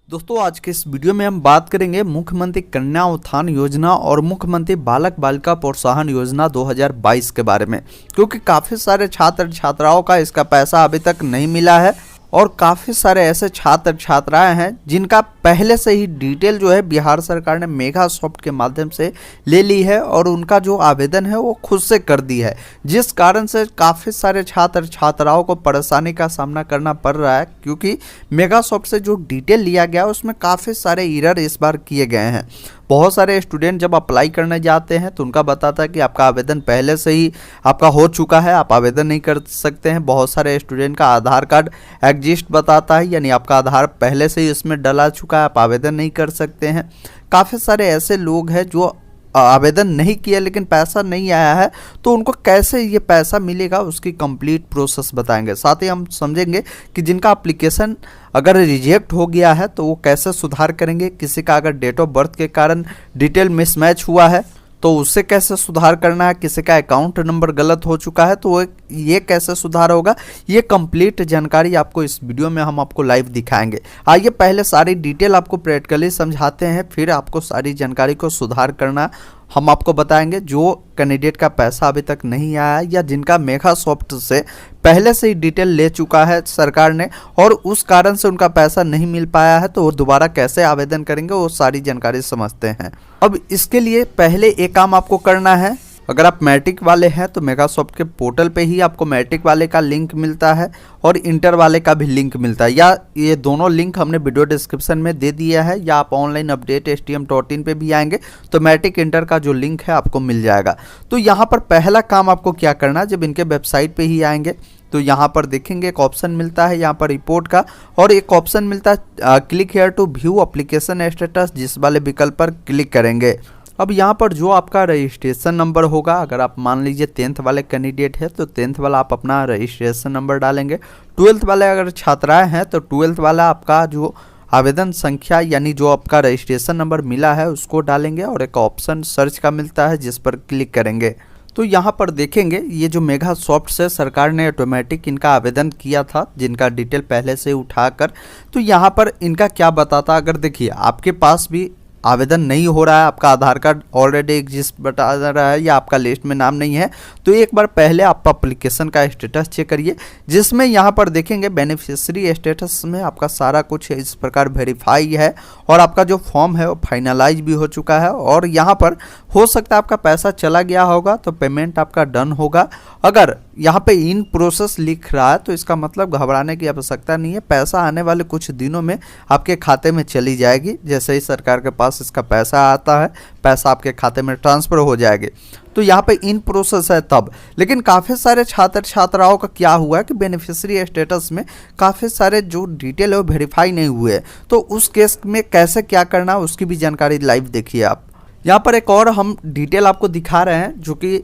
दोस्तों, आज के इस वीडियो में हम बात करेंगे मुख्यमंत्री कन्या उत्थान योजना और मुख्यमंत्री बालक बालिका प्रोत्साहन योजना 2022 के बारे में, क्योंकि काफ़ी सारे छात्र छात्राओं का इसका पैसा अभी तक नहीं मिला है और काफ़ी सारे ऐसे छात्र छात्राएं हैं जिनका पहले से ही डिटेल जो है बिहार सरकार ने मेगा सॉफ्ट के माध्यम से ले ली है और उनका जो आवेदन है वो खुद से कर दी है, जिस कारण से काफ़ी सारे छात्र छात्राओं को परेशानी का सामना करना पड़ रहा है, क्योंकि मेगा सॉफ्ट से जो डिटेल लिया गया उसमें काफ़ी सारे एरर इस बार किए गए हैं। बहुत सारे स्टूडेंट जब अप्लाई करने जाते हैं तो उनका बताता है कि आपका आवेदन पहले से ही आपका हो चुका है, आप आवेदन नहीं कर सकते हैं। बहुत सारे स्टूडेंट का आधार कार्ड एग्जिस्ट बताता है, यानी आपका आधार पहले से ही इसमें डला चुका है, आप आवेदन नहीं कर सकते हैं। काफ़ी सारे ऐसे लोग हैं जो आवेदन नहीं किया लेकिन पैसा नहीं आया है, तो उनको कैसे ये पैसा मिलेगा उसकी कंप्लीट प्रोसेस बताएंगे। साथ ही हम समझेंगे कि जिनका एप्लीकेशन अगर रिजेक्ट हो गया है तो वो कैसे सुधार करेंगे, किसी का अगर डेट ऑफ बर्थ के कारण डिटेल मिसमैच हुआ है तो उससे कैसे सुधार करना है, किसी का अकाउंट नंबर गलत हो चुका है तो ये कैसे सुधार होगा, ये कंप्लीट जानकारी आपको इस वीडियो में हम आपको लाइव दिखाएंगे। आइए पहले सारी डिटेल आपको प्रैक्टिकली समझाते हैं, फिर आपको सारी जानकारी को सुधार करना हम आपको बताएंगे। जो कैंडिडेट का पैसा अभी तक नहीं आया या जिनका मेगा सॉफ्ट से पहले से ही डिटेल ले चुका है सरकार ने और उस कारण से उनका पैसा नहीं मिल पाया है, तो वो दोबारा कैसे आवेदन करेंगे वो सारी जानकारी समझते हैं। अब इसके लिए पहले एक काम आपको करना है, अगर आप मैट्रिक वाले हैं तो मेगा सॉफ्ट के पोर्टल पे ही आपको मैट्रिक वाले का लिंक मिलता है और इंटर वाले का भी लिंक मिलता है, या ये दोनों लिंक हमने वीडियो डिस्क्रिप्शन में दे दिया है, या आप ऑनलाइन अपडेट stm.in पे भी आएंगे तो मैट्रिक इंटर का जो लिंक है आपको मिल जाएगा। तो यहाँ पर पहला काम आपको क्या करना है, जब इनके वेबसाइट पे ही आएंगे तो यहाँ पर देखेंगे एक ऑप्शन मिलता है यहाँ पर रिपोर्ट का, और एक ऑप्शन मिलता है click here to view application status, जिस वाले विकल्प पर क्लिक करेंगे। अब यहाँ पर जो आपका रजिस्ट्रेशन नंबर होगा, अगर आप मान लीजिए 10th वाले कैंडिडेट है तो 10th वाला आप अपना रजिस्ट्रेशन नंबर डालेंगे। 12th वाले अगर छात्राएं हैं तो 12th वाला आपका जो आवेदन संख्या यानी जो आपका रजिस्ट्रेशन नंबर मिला है उसको डालेंगे और एक ऑप्शन सर्च का मिलता है जिस पर क्लिक करेंगे। तो यहाँ पर देखेंगे ये जो मेगा सॉफ्ट से सरकार ने ऑटोमेटिक इनका आवेदन किया था, जिनका डिटेल पहले से उठाकर, तो यहाँ पर इनका क्या बताता, अगर देखिए आपके पास भी आवेदन नहीं हो रहा है, आपका आधार कार्ड ऑलरेडी एग्जिस्ट बता रहा है या आपका लिस्ट में नाम नहीं है, तो एक बार पहले आप एप्लीकेशन का स्टेटस चेक करिए, जिसमें यहाँ पर देखेंगे बेनिफिशियरी स्टेटस में आपका सारा कुछ इस प्रकार वेरीफाई है और आपका जो फॉर्म है वो फाइनलाइज भी हो चुका है और यहाँ पर हो सकता है आपका पैसा चला गया होगा तो पेमेंट आपका डन होगा। अगर यहाँ पे इन प्रोसेस लिख रहा है तो इसका मतलब घबराने की आवश्यकता नहीं है, पैसा आने वाले कुछ दिनों में आपके खाते में चली जाएगी। जैसे ही सरकार के पास इसका पैसा आता है, पैसा आपके खाते में ट्रांसफ़र हो जाएगी। तो यहाँ पे इन प्रोसेस है तब, लेकिन काफ़ी सारे छात्र छात्राओं का क्या हुआ है कि बेनिफिशियरी स्टेटस में काफ़ी सारे जो डिटेल है वो वेरीफाई नहीं हुए, तो उस केस में कैसे क्या करना है उसकी भी जानकारी लाइव देखिए आप। यहाँ पर एक और हम डिटेल आपको दिखा रहे हैं जो कि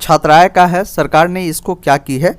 छात्राएं का है। सरकार ने इसको क्या की है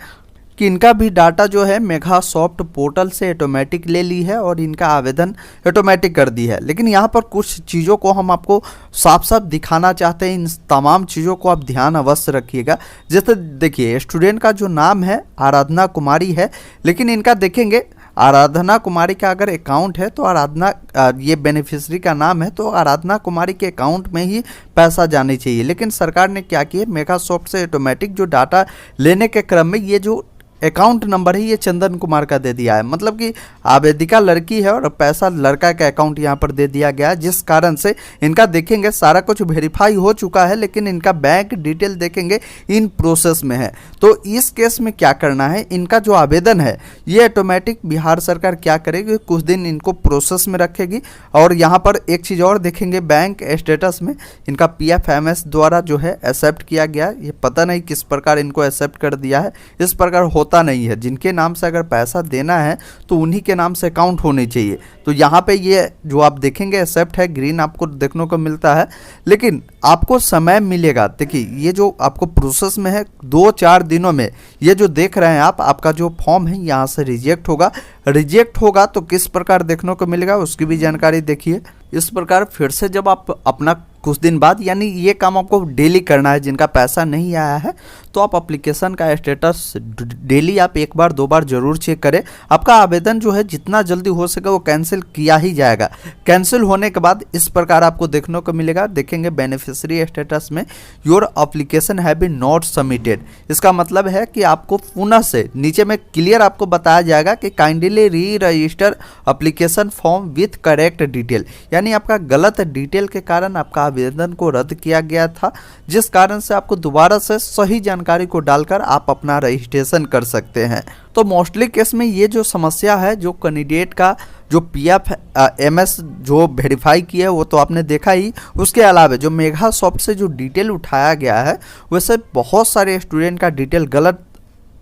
कि इनका भी डाटा जो है मेगा सॉफ्ट पोर्टल से ऑटोमेटिक ले ली है और इनका आवेदन ऑटोमेटिक कर दी है, लेकिन यहाँ पर कुछ चीज़ों को हम आपको साफ साफ दिखाना चाहते हैं। इन तमाम चीज़ों को आप ध्यान अवश्य रखिएगा। जैसे देखिए स्टूडेंट का जो नाम है आराधना कुमारी है, लेकिन इनका देखेंगे आराधना कुमारी का अगर अकाउंट है तो आराधना ये बेनिफिशियरी का नाम है तो आराधना कुमारी के अकाउंट में ही पैसा जाने चाहिए, लेकिन सरकार ने क्या किया, मेगा सॉफ्ट से ऑटोमेटिक जो डाटा लेने के क्रम में ये जो अकाउंट नंबर है ये चंदन कुमार का दे दिया है, मतलब कि आवेदिका लड़की है और पैसा लड़का का अकाउंट यहाँ पर दे दिया गया है, जिस कारण से इनका देखेंगे सारा कुछ वेरीफाई हो चुका है, लेकिन इनका बैंक डिटेल देखेंगे इन प्रोसेस में है। तो इस केस में क्या करना है, इनका जो आवेदन है ये ऑटोमेटिक बिहार सरकार क्या करेगी, कुछ दिन इनको प्रोसेस में रखेगी। और यहाँ पर एक चीज़ और देखेंगे, बैंक स्टेटस में इनका PFMS द्वारा जो है एक्सेप्ट किया गया, ये पता नहीं किस प्रकार इनको एक्सेप्ट कर दिया है, इस प्रकार होता नहीं है। जिनके नाम से अगर पैसा देना है तो उन्हीं के नाम से अकाउंट होने चाहिए। तो यहाँ पे ये जो आप देखेंगे एक्सेप्ट है, ग्रीन आपको देखने को मिलता है, लेकिन आपको समय मिलेगा। देखिए ये जो आपको प्रोसेस में है 2-4 दिनों में ये जो देख रहे हैं आप, आपका जो फॉर्म है यहाँ से रिजेक्ट होगा तो किस प्रकार देखने को मिलेगा उसकी भी जानकारी देखिए। इस प्रकार फिर से जब आप अपना कुछ दिन बाद, यानी ये काम आपको डेली करना है। जिनका पैसा नहीं आया है तो आप एप्लीकेशन का स्टेटस डेली आप एक बार दो बार जरूर चेक करें। आपका आवेदन जो है जितना जल्दी हो सके वो कैंसिल किया ही जाएगा। कैंसिल होने के बाद इस प्रकार आपको देखने को मिलेगा, देखेंगे बेनिफिशियरी स्टेटस में your application have been not submitted. इसका मतलब है कि आपको पुनः से नीचे में क्लियर आपको बताया जाएगा कि काइंडली री register application form with correct detail, यानी आपका गलत डिटेल के कारण आपका आवेदन को रद्द किया गया था, जिस कारण से आपको दोबारा से सही जानकारी को डालकर आप अपना रजिस्ट्रेशन कर सकते हैं। तो मोस्टली केस में ये जो समस्या है, जो कैंडिडेट का जो पीएफ एमएस जो वेरीफाई किया है वो तो आपने देखा ही, उसके अलावा जो मेगासॉफ्ट से जो डिटेल उठाया गया है वैसे बहुत सारे स्टूडेंट का डिटेल गलत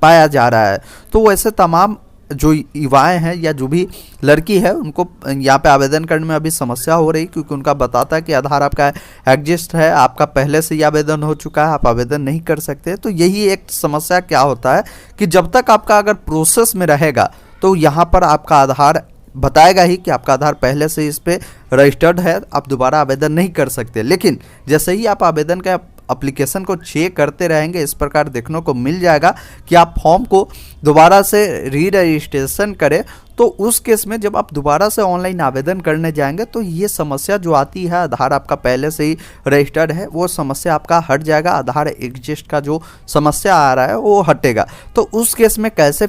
पाया जा रहा है। तो वैसे तमाम जो युवाएं हैं या जो भी लड़की है उनको यहाँ पे आवेदन करने में अभी समस्या हो रही, क्योंकि उनका बताता है कि आधार आपका एग्जिस्ट है, आपका पहले से ही आवेदन हो चुका है, आप आवेदन नहीं कर सकते। तो यही एक समस्या क्या होता है कि जब तक आपका अगर प्रोसेस में रहेगा तो यहाँ पर आपका आधार बताएगा ही कि आपका आधार पहले से इस पे रजिस्टर्ड है, आप दोबारा आवेदन नहीं कर सकते। लेकिन जैसे ही आप आवेदन का एप्लीकेशन को चेक करते रहेंगे, इस प्रकार देखने को मिल जाएगा कि आप फॉर्म को दोबारा से री रजिस्ट्रेशन करें, तो उस केस में जब आप दोबारा से ऑनलाइन आवेदन करने जाएंगे तो ये समस्या जो आती है, आधार आपका पहले से ही रजिस्टर्ड है, वो समस्या आपका हट जाएगा। आधार एग्जिस्ट का जो समस्या आ रहा है वो हटेगा। तो उस केस में कैसे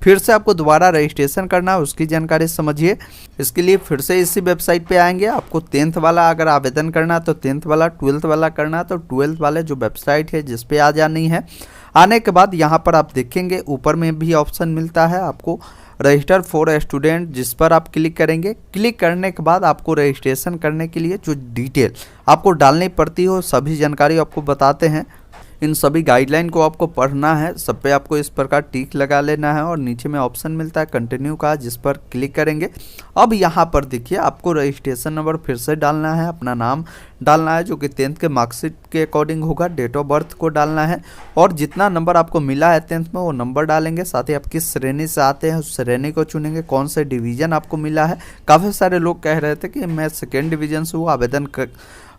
फिर से आपको दोबारा रजिस्ट्रेशन करना है उसकी जानकारी समझिए। इसके लिए फिर से इसी वेबसाइट पे आएंगे। आपको 10th वाला अगर आवेदन करना है तो 10th वाला, 12th वाला करना है तो 12th वाले जो वेबसाइट है जिस पे आ जानी है। आने के बाद यहाँ पर आप देखेंगे ऊपर में भी ऑप्शन मिलता है आपको रजिस्टर फॉर स्टूडेंट, जिस पर आप क्लिक करेंगे। क्लिक करने के बाद आपको रजिस्ट्रेशन करने के लिए जो डिटेल आपको डालनी पड़ती हो सभी जानकारी आपको बताते हैं। इन सभी गाइडलाइन को आपको पढ़ना है, सब पे आपको इस प्रकार टिक लगा लेना है और नीचे में ऑप्शन मिलता है कंटिन्यू का, जिस पर क्लिक करेंगे। अब यहाँ पर देखिए आपको रजिस्ट्रेशन नंबर फिर से डालना है, अपना नाम डालना है जो कि 10th के मार्कशीट के अकॉर्डिंग होगा, डेट ऑफ बर्थ को डालना है और जितना नंबर आपको मिला है 10th में वो नंबर डालेंगे। साथ ही आप किस श्रेणी से आते हैं उस श्रेणी को चुनेंगे, कौन से डिवीज़न आपको मिला है। काफ़ी सारे लोग कह रहे थे कि मैं 2nd डिवीज़न से हूँ, आवेदन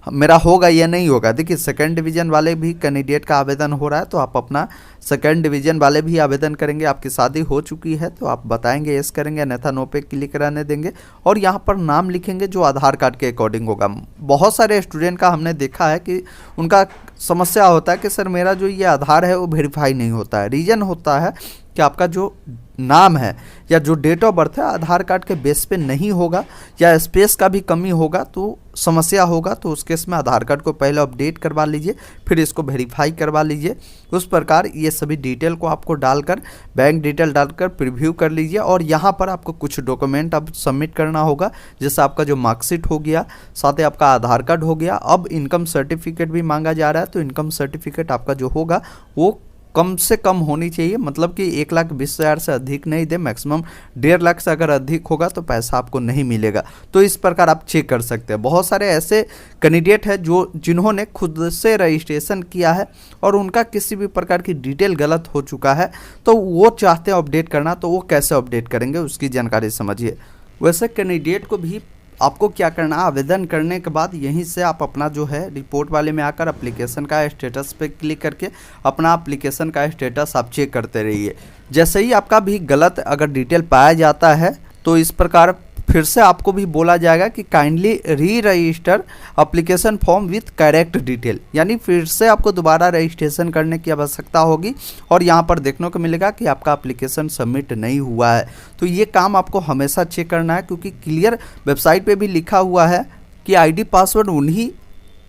मेरा होगा या नहीं होगा। देखिए 2nd डिवीज़न वाले भी कैंडिडेट का आवेदन हो रहा है, तो आप अपना 2nd डिवीज़न वाले भी आवेदन करेंगे। आपकी शादी हो चुकी है तो आप बताएंगे यस करेंगे, अन्यथा नो पे क्लिक रहने देंगे और यहाँ पर नाम लिखेंगे जो आधार कार्ड के अकॉर्डिंग होगा। बहुत सारे स्टूडेंट का हमने देखा है कि उनका समस्या होता है कि सर मेरा जो ये आधार है वो वेरीफाई नहीं होता है। रीज़न होता है कि आपका जो नाम है या जो डेट ऑफ बर्थ है आधार कार्ड के बेस पे नहीं होगा या स्पेस का भी कमी होगा तो समस्या होगा। तो उस केस में आधार कार्ड को पहले अपडेट करवा लीजिए, फिर इसको वेरीफाई करवा लीजिए। उस प्रकार ये सभी डिटेल को आपको डालकर, बैंक डिटेल डालकर प्रीव्यू कर लीजिए और यहाँ पर आपको कुछ डॉक्यूमेंट अब सबमिट करना होगा, जैसे आपका जो मार्कशीट हो गया, साथ ही आपका आधार कार्ड हो गया। अब इनकम सर्टिफिकेट भी मांगा जा रहा है, तो इनकम सर्टिफिकेट आपका जो होगा वो कम से कम होनी चाहिए, मतलब कि 1,20,000 से अधिक नहीं दे, मैक्सिमम 1.5 लाख से अगर अधिक होगा तो पैसा आपको नहीं मिलेगा। तो इस प्रकार आप चेक कर सकते हैं। बहुत सारे ऐसे कैंडिडेट हैं जिन्होंने खुद से रजिस्ट्रेशन किया है और उनका किसी भी प्रकार की डिटेल गलत हो चुका है, तो वो चाहते हैं अपडेट करना, तो वो कैसे अपडेट करेंगे उसकी जानकारी समझिए। वैसे कैंडिडेट को भी आपको क्या करना है, आवेदन करने के बाद यहीं से आप अपना जो है रिपोर्ट वाले में आकर एप्लीकेशन का स्टेटस पे क्लिक करके अपना एप्लीकेशन का स्टेटस आप चेक करते रहिए। जैसे ही आपका भी गलत अगर डिटेल पाया जाता है तो इस प्रकार फिर से आपको भी बोला जाएगा कि काइंडली री register application form with correct detail, यानी फिर से आपको दोबारा रजिस्ट्रेशन करने की आवश्यकता होगी और यहाँ पर देखने को मिलेगा कि आपका एप्लीकेशन सबमिट नहीं हुआ है। तो ये काम आपको हमेशा चेक करना है, क्योंकि क्लियर वेबसाइट पे भी लिखा हुआ है कि आईडी पासवर्ड उन्हीं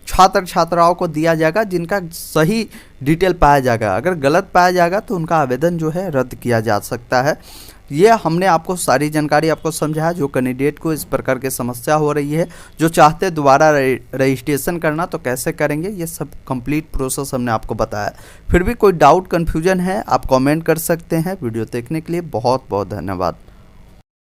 छात्र छात्राओं को दिया जाएगा जिनका सही डिटेल पाया जाएगा। अगर गलत पाया जाएगा तो उनका आवेदन जो है रद्द किया जा सकता है। ये हमने आपको सारी जानकारी आपको समझाया। जो कैंडिडेट को इस प्रकार की समस्या हो रही है, जो चाहते दोबारा रजिस्ट्रेशन करना तो कैसे करेंगे, ये सब कंप्लीट प्रोसेस हमने आपको बताया। फिर भी कोई डाउट कन्फ्यूजन है आप कमेंट कर सकते हैं। वीडियो देखने के लिए बहुत बहुत धन्यवाद।